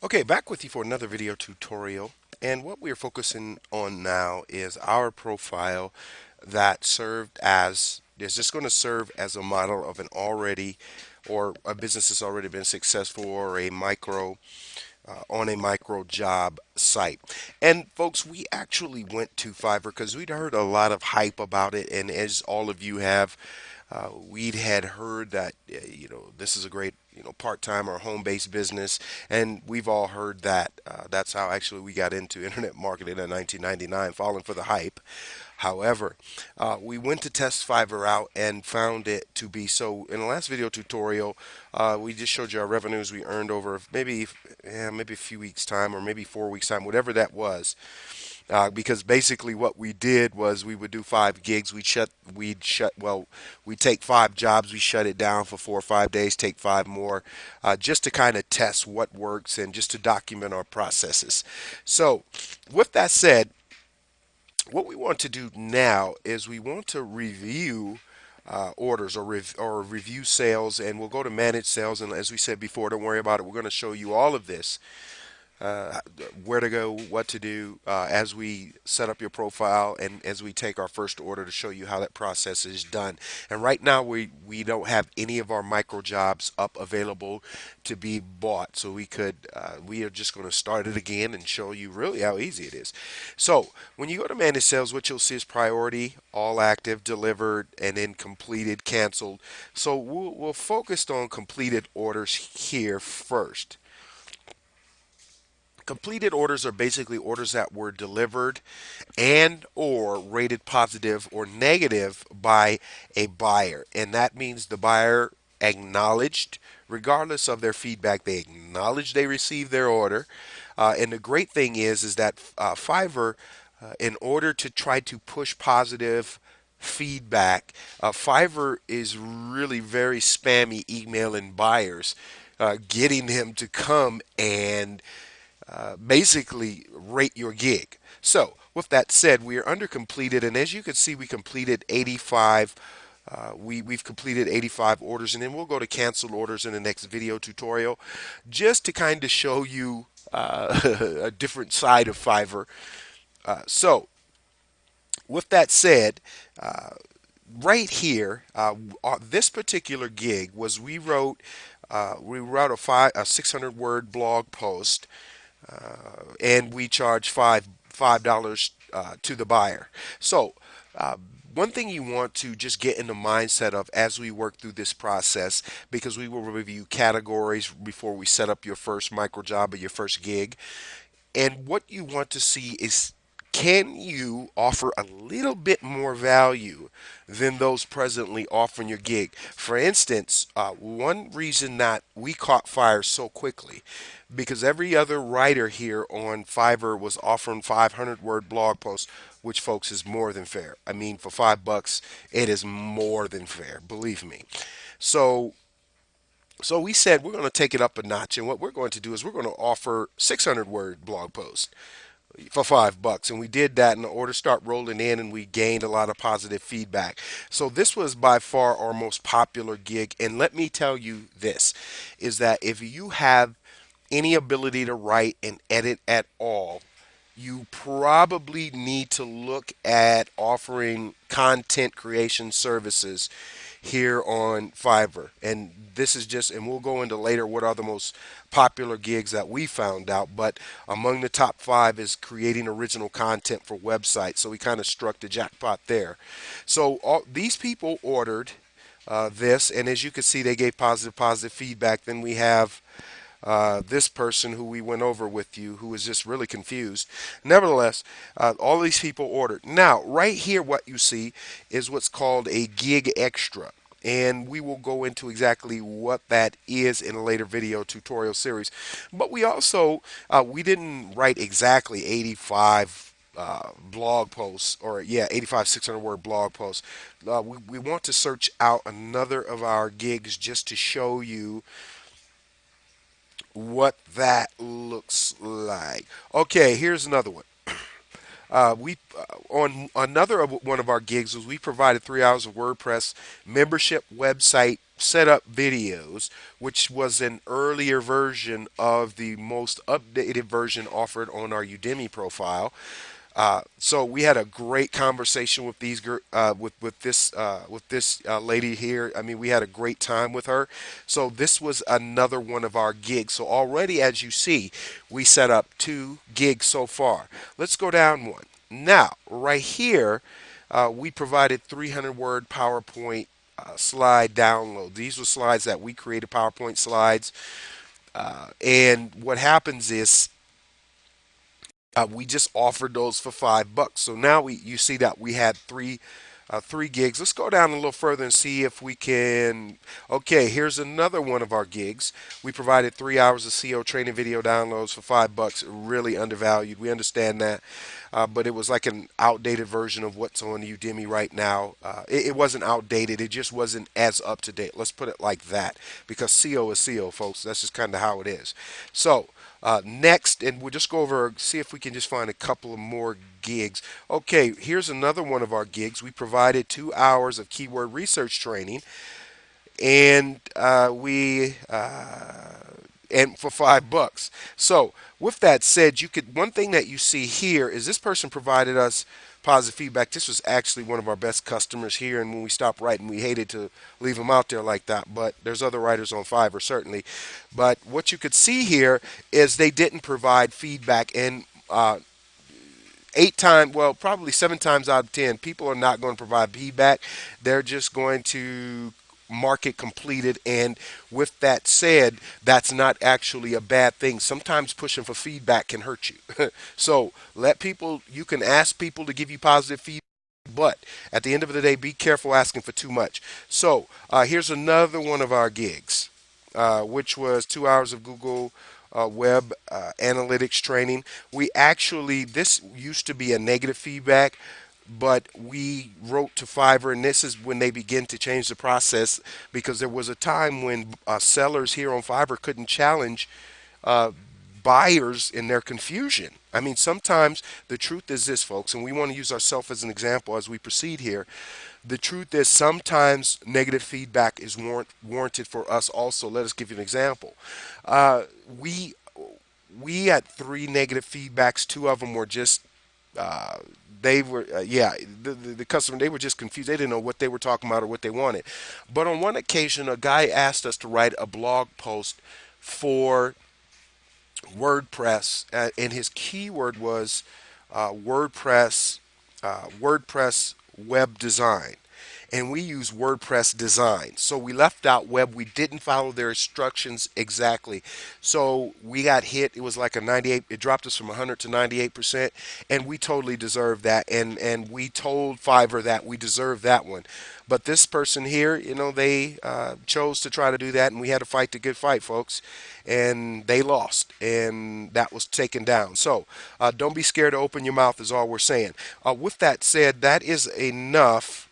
Okay, back with you for another video tutorial. And what we're focusing on now is our profile that served as, is just going to serve as a model of an already, or a business that's already been successful, or a micro, on a micro job site. And folks, we actually went to Fiverr because we'd heard a lot of hype about it. And as all of you have, we'd had heard that this is a great part-time or home-based business, and we've all heard that. That's how actually we got into internet marketing in 1999, falling for the hype. However, we went to test Fiverr out and found it to be so. In the last video tutorial, we just showed you our revenues we earned over maybe a few weeks time, or maybe 4 weeks time, whatever that was. Because basically what we did was we would do 5 gigs. We'd take 5 jobs, we shut it down for 4 or 5 days, take 5 more, just to kind of test what works and just to document our processes. So with that said, what we want to do now is we want to review orders, or review sales, and we'll go to manage sales. And as we said before, don't worry about it. We're going to show you all of this, uh, where to go, what to do, as we set up your profile and as we take our first order, to show you how that process is done. And right now we don't have any of our micro jobs up available to be bought, so we are just going to start it again and show you really how easy it is. So when you go to manage sales, what you'll see is priority, all active, delivered, and then completed, canceled. So we'll focus on completed orders here first. Completed orders are basically orders that were delivered and or rated positive or negative by a buyer. And that means the buyer acknowledged, regardless of their feedback, they acknowledged they received their order. And the great thing is that Fiverr, in order to try to push positive feedback, Fiverr is really very spammy emailing buyers, getting them to come and basically rate your gig. So, with that said, we are under completed, and as you can see, we completed 85. We've completed 85 orders, and then we'll go to canceled orders in the next video tutorial, just to kind of show you a different side of Fiverr. So, with that said, right here, this particular gig was we wrote a 600 word blog post, and we charge $5 to the buyer. So one thing you want to just get in the mindset of as we work through this process, because we will review categories before we set up your first micro job or your first gig, and what you want to see is, can you offer a little bit more value than those presently offering your gig? For instance, one reason that we caught fire so quickly, because every other writer here on Fiverr was offering 500 word blog posts, which, folks, is more than fair. I mean, for $5, it is more than fair, believe me. So so we said we're going to take it up a notch, and what we're going to do is we're going to offer 600 word blog posts for $5, and we did that, and the orders start rolling in, and we gained a lot of positive feedback. So this was by far our most popular gig, and let me tell you this, is that if you have any ability to write and edit at all, you probably need to look at offering content creation services here on Fiverr. And this is just, and we'll go into later what are the most popular gigs that we found out. But among the top 5 is creating original content for websites. So we kind of struck the jackpot there. So these people ordered this, and as you can see, they gave positive feedback. Then we have this person who we went over with you, who was just really confused. Nevertheless, all these people ordered. Now, right here, what you see is what's called a gig extra. And we will go into exactly what that is in a later video tutorial series. But we also, we didn't write exactly 85 blog posts, or yeah, 85 600 word blog posts. We want to search out another of our gigs just to show you what that looks like. Okay, here's another one. We on another of one of our gigs was we provided 3 hours of WordPress membership website setup videos, which was an earlier version of the most updated version offered on our Udemy profile. So we had a great conversation with this lady here. I mean, we had a great time with her. So this was another one of our gigs. So already, as you see, we set up 2 gigs so far. Let's go down one. Now, right here, we provided 300 word PowerPoint slide download. These were slides that we created, PowerPoint slides. And what happens is we just offered those for $5. So now you see that we had three gigs. Let's go down a little further and see if we can. Okay, here's another one of our gigs. We provided 3 hours of CO training video downloads for $5. Really undervalued. We understand that, but it was like an outdated version of what's on Udemy right now. It wasn't outdated. It just wasn't as up to date. Let's put it like that, because CO is CO, folks. That's just kind of how it is. So. Next, and we'll just go over, see if we can just find a couple of more gigs. Okay, here's another one of our gigs. We provided 2 hours of keyword research training, and and for $5. So with that said, you could one thing that you see here is this person provided us positive feedback. This was actually one of our best customers here, and when we stopped writing, we hated to leave them out there like that. But there's other writers on Fiverr certainly. But what you could see here is they didn't provide feedback, and 8 times, well, probably 7 times out of 10, people are not going to provide feedback. They're just going to mark it completed. And with that said, that's not actually a bad thing. Sometimes pushing for feedback can hurt you. So let people, you can ask people to give you positive feedback. But at the end of the day, be careful asking for too much. So here's another one of our gigs, which was 2 hours of Google web analytics training. We actually, this used to be a negative feedback, but we wrote to Fiverr, and this is when they begin to change the process, because there was a time when sellers here on Fiverr couldn't challenge uh, buyers in their confusion. I mean, sometimes the truth is this, folks, and we want to use ourselves as an example as we proceed here. The truth is sometimes negative feedback is warranted for us also. Let us give you an example. Uh, we we had 3 negative feedbacks. 2 of them were just uh, they were yeah, the customer, they were just confused. They didn't know what they were talking about or what they wanted. But on one occasion, a guy asked us to write a blog post for WordPress, and his keyword was WordPress web design, and we use WordPress design. So we left out web. We didn't follow their instructions exactly. So we got hit. It was like a 98. It dropped us from 100 to 98%, and we totally deserved that. And we told Fiverr that we deserved that one. But this person here, they chose to try to do that, and we had to fight the good fight, folks. And they lost, and that was taken down. So don't be scared to open your mouth, is all we're saying. With that said, that is enough.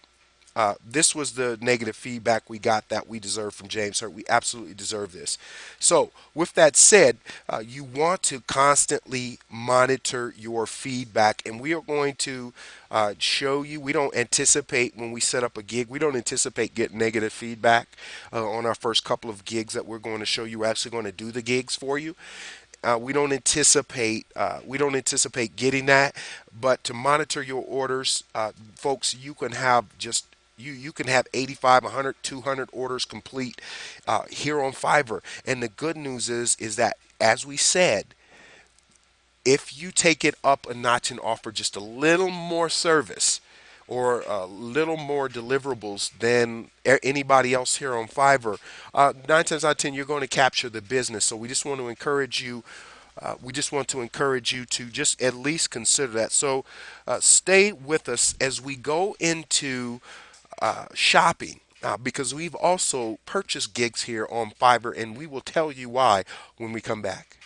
This was the negative feedback we got that we deserve from James Hurt. We absolutely deserve this. So, with that said, you want to constantly monitor your feedback, and we are going to show you. We don't anticipate when we set up a gig, we don't anticipate getting negative feedback on our first couple of gigs that we're going to show you. We're actually going to do the gigs for you. We don't anticipate getting that, but to monitor your orders, folks, you can have 85, 100, 200 orders complete here on Fiverr. And the good news is that, as we said, if you take it up a notch and offer just a little more service or a little more deliverables than anybody else here on Fiverr, 9 times out of 10 you're going to capture the business. So we just want to encourage you. To just at least consider that. So stay with us as we go into shopping, because we've also purchased gigs here on Fiverr, and we will tell you why when we come back.